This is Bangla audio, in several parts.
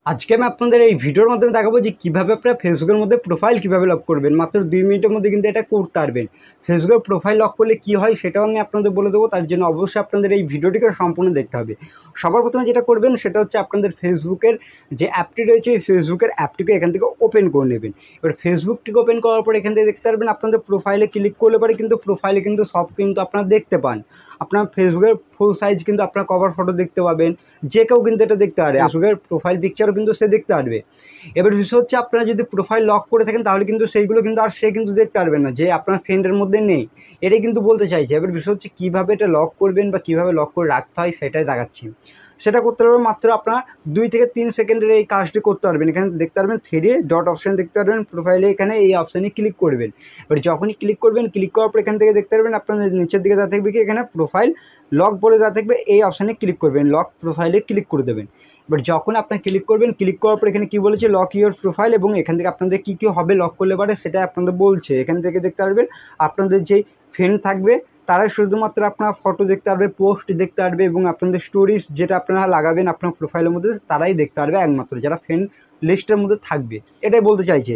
আজকে আমি আপনাদের এই ভিডিওর মাধ্যমে দেখাবো যে কীভাবে আপনারা ফেসবুকের মধ্যে প্রোফাইল কীভাবে লক করবেন। মাত্র 2 মিনিটের মধ্যে কিন্তু এটা করতে পারবেন। ফেসবুকের প্রোফাইল লক করলে কী হয় সেটাও আমি আপনাদের বলে দেবো। তার জন্য অবশ্যই আপনাদের এই ভিডিওটিকে সম্পূর্ণ দেখতে হবে। সবার প্রথমে যেটা করবেন সেটা হচ্ছে আপনাদের ফেসবুকের যে অ্যাপটি রয়েছে এই ফেসবুকের অ্যাপটিকে এখান থেকে ওপেন করে নেবেন। এবার ফেসবুকটিকে ওপেন করার পর এখান থেকে দেখতে পারবেন আপনাদের প্রোফাইলে ক্লিক করলে পরে কিন্তু প্রোফাইলে কিন্তু সব কিন্তু আপনারা দেখতে পান। আপনার ফেসবুকের ফুল সাইজ কিন্তু আপনার কভার ফটো দেখতে পাবেন। যে কেউ কিন্তু এটা দেখতে পারে, ফেসবুকের প্রোফাইল পিকচারও কিন্তু সে দেখতে পারবে। এবার বিষয় হচ্ছে আপনারা যদি প্রোফাইল লক করে থাকেন তাহলে কিন্তু সেইগুলো কিন্তু আর সে কিন্তু দেখতে পারবে না, যে আপনার ফ্রেন্ডের মধ্যে নেই, এটাই কিন্তু বলতে চাইছে। এবার বিষয় হচ্ছে কীভাবে এটা লক করবেন বা কীভাবে লক করে রাখতে হয় সেটাই দেখাচ্ছি। সেটা করতে পারবেন মাত্র আপনারা 2 থেকে 3 সেকেন্ডের এই কাজটি করতে পারবেন। এখানে দেখতে পারবেন 3 ডট অপশান দেখতে পারবেন, প্রোফাইলে এখানে এই অপশানে ক্লিক করবেন। এবার যখনই ক্লিক করবেন, ক্লিক করার পর এখান থেকে দেখতে পারবেন আপনাদের নিচের দিকে যা থাকবে কি এখানে প্রোফাইল লক বলে যা থাকবে এই অপশানে ক্লিক করবেন, লক প্রোফাইলে ক্লিক করে দেবেন। এবার যখন আপনি ক্লিক করবেন, ক্লিক করার পর এখানে কী বলেছে লক ইওর প্রোফাইল, এবং এখান থেকে আপনাদের কী কী হবে লক করলে পারে সেটা আপনাদের বলছে। এখান থেকে দেখতে পারবেন আপনাদের যেই ফ্রেন্ড থাকবে তারাই শুধুমাত্র আপনার ফটো দেখতে পারবে, পোস্ট দেখতে পারবে, এবং আপনাদের স্টোরিজ যেটা আপনারা লাগাবেন আপনার প্রোফাইলের মধ্যে তারাই দেখতে পারবে, একমাত্র যারা ফ্রেন্ড লিস্টের মধ্যে থাকবে, এটাই বলতে চাইছে।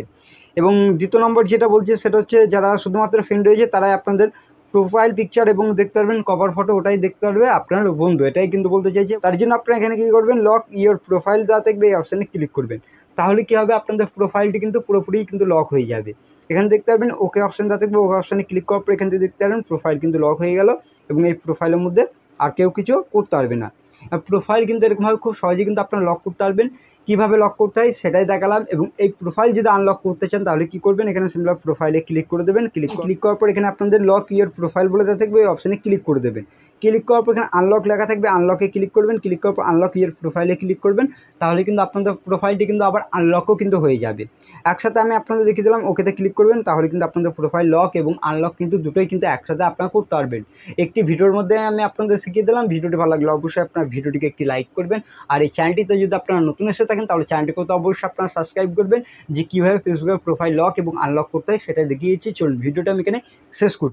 এবং দ্বিতীয় নম্বর যেটা বলছে সেটা হচ্ছে যারা শুধুমাত্র ফ্রেন্ড রয়েছে তারাই আপনাদের প্রোফাইল পিকচার এবং দেখতে পারবেন কভার ফটো, ওটাই দেখতে পারবে আপনার বন্ধু, এটাই কিন্তু বলতে চাইছে। তার জন্য আপনারা এখানে কী করবেন, লক ইওর প্রোফাইল দেওয়া থাকবে এই অপশানে ক্লিক করবেন। তাহলে কী হবে, আপনাদের প্রোফাইলটি কিন্তু পুরোপুরি কিন্তু লক হয়ে যাবে। এখানে দেখতে পারবেন ওকে অপশান দেওয়া থাকবে, ওকে অপশানে ক্লিক করার পর এখান থেকে দেখতে পারবেন প্রোফাইল কিন্তু লক হয়ে গেল, এবং এই প্রোফাইলের মধ্যে আর কেউ কিছু করতে পারবে না। প্রোফাইল কিন্তু এরকমভাবে খুব সহজেই কিন্তু আপনারা লক করতে পারবেন। কীভাবে লক করতে হয় সেটাই দেখালাম। এবং এই প্রোফাইল যদি আনলক করতে চান তাহলে কী করবেন, এখানে সিম্পল প্রোফাইলে ক্লিক করে দেবেন। ক্লিক করার পর এখানে আপনাদের লক ইওর প্রোফাইল বলে দেওয়া থাকবে, এই অপশানে ক্লিক করে দেবেন। ক্লিক করার পর এখানে আনলক লেখা থাকবে, আনলকে ক্লিক করবেন। ক্লিক করার পর আনলক ইওর প্রোফাইলে ক্লিক করবেন। তাহলে কিন্তু আপনাদের প্রোফাইলটি কিন্তু আবার আনলকও কিন্তু হয়ে যাবে। একসাথে আমি আপনাদের দেখিয়ে দিলাম, ওকেতে ক্লিক করবেন, তাহলে কিন্তু আপনাদের প্রোফাইল লক এবং আনলক কিন্তু দুটোই কিন্তু একসাথে আপনারা করতে পারবেন। একটি ভিডিওর মধ্যে আমি আপনাদের শিখিয়ে দিলাম। ভিডিওটি ভালো লাগলে অবশ্যই আপনার ভিডিওটিকে একটি লাইক করবেন। আর এই চ্যানেলটিতে যদি আপনারা নতুন এসে থাকেন তাহলে চ্যানেলটিকেও তো অবশ্যই আপনারা সাবস্ক্রাইব করবেন, যে কীভাবে ফেসবুকের প্রোফাইল লক এবং আনলক করতে হয় সেটা দেখিয়েছি। চলুন ভিডিওটা আমি এখানে শেষ করছি।